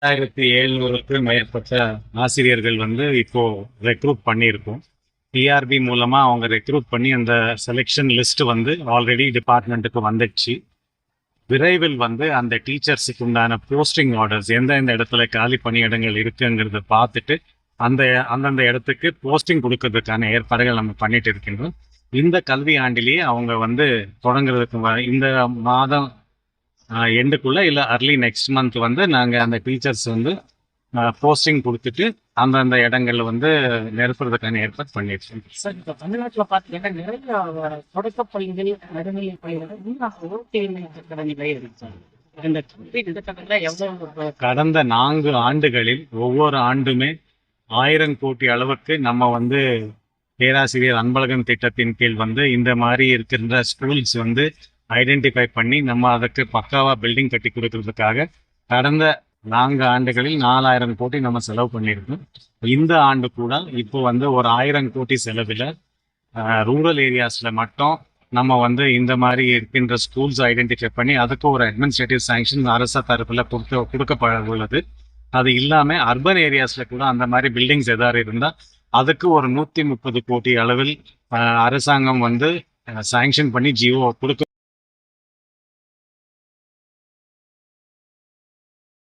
1700க்கும் மேற்பட்ட ஆசிரியர்கள் வந்து இப்போ ரெக்ரூட் பண்ணியிருக்கோம். டிஆர்பி மூலமா அவங்க ரெக்ரூட் பண்ணி அந்த செலெக்ஷன் லிஸ்ட் வந்து ஆல்ரெடி டிபார்ட்மெண்ட்டுக்கு வந்துடுச்சு. விரைவில் வந்து அந்த டீச்சர்ஸுக்கு உண்டான போஸ்டிங் ஆர்டர்ஸ் எந்தெந்த இடத்துல காலி பணியிடங்கள் இருக்குங்கிறத பார்த்துட்டு அந்தந்த இடத்துக்கு போஸ்டிங் கொடுக்கறதுக்கான ஏற்பாடுகள் நம்ம பண்ணிட்டு இருக்கின்றோம். இந்த கல்வி ஆண்டிலேயே அவங்க வந்து தொடங்குறதுக்கு இந்த மாதம் எண்டுக்குள்ள இல்லை அர்லி நெக்ஸ்ட் மந்த் வந்து நாங்கள் அந்த டீச்சர்ஸ் வந்து போஸ்டிங் கொடுத்துட்டு அந்தந்த இடங்கள்ல வந்து நிரப்புறதுக்கான ஏற்பாடு பண்ணிடுச்சோம். சார், இப்போ தமிழ்நாட்டில் பார்த்தீங்கன்னா நிறைய தொடக்கப் பள்ளிகள், நடுநிலை பள்ளிகள் இன்னும் ஓகே இருக்கிற நிலை இருக்கு சார். இந்த கல்வி திட்டத்தில் எவ்வளோ கடந்த 4 ஆண்டுகளில் ஒவ்வொரு ஆண்டுமே 1000 கோடி அளவுக்கு நம்ம வந்து பேராசிரியர் அன்பழகன் திட்டத்தின் கீழ் வந்து இந்த மாதிரி இருக்கின்ற ஸ்கூல்ஸ் வந்து ஐடென்டிஃபை பண்ணி நம்ம அதுக்கு பக்காவா பில்டிங் கட்டி கொடுக்கறதுக்காக கடந்த 4 ஆண்டுகளில் 4000 கோடி நம்ம செலவு பண்ணியிருக்கோம். இந்த ஆண்டு கூட இப்போ வந்து ஒரு 1000 கோடி செலவில் ரூரல் ஏரியாஸ்ல மட்டும் நம்ம வந்து இந்த மாதிரி இருக்கின்ற ஸ்கூல்ஸ் ஐடென்டிஃபை பண்ணி அதுக்கு ஒரு அட்மினிஸ்ட்ரேட்டிவ் சாங்ஷன் அரசு தரப்புல கொடுக்கப்பட உள்ளது. அது இல்லாம அர்பன் ஏரியாஸ்ல கூட அந்த மாதிரி பில்டிங்ஸ் ஏதாவது இருந்தால் அதுக்கு ஒரு 130 கோடி அளவில் அரசாங்கம் வந்து சாங்ஷன் பண்ணி ஜியோ கொடுக்க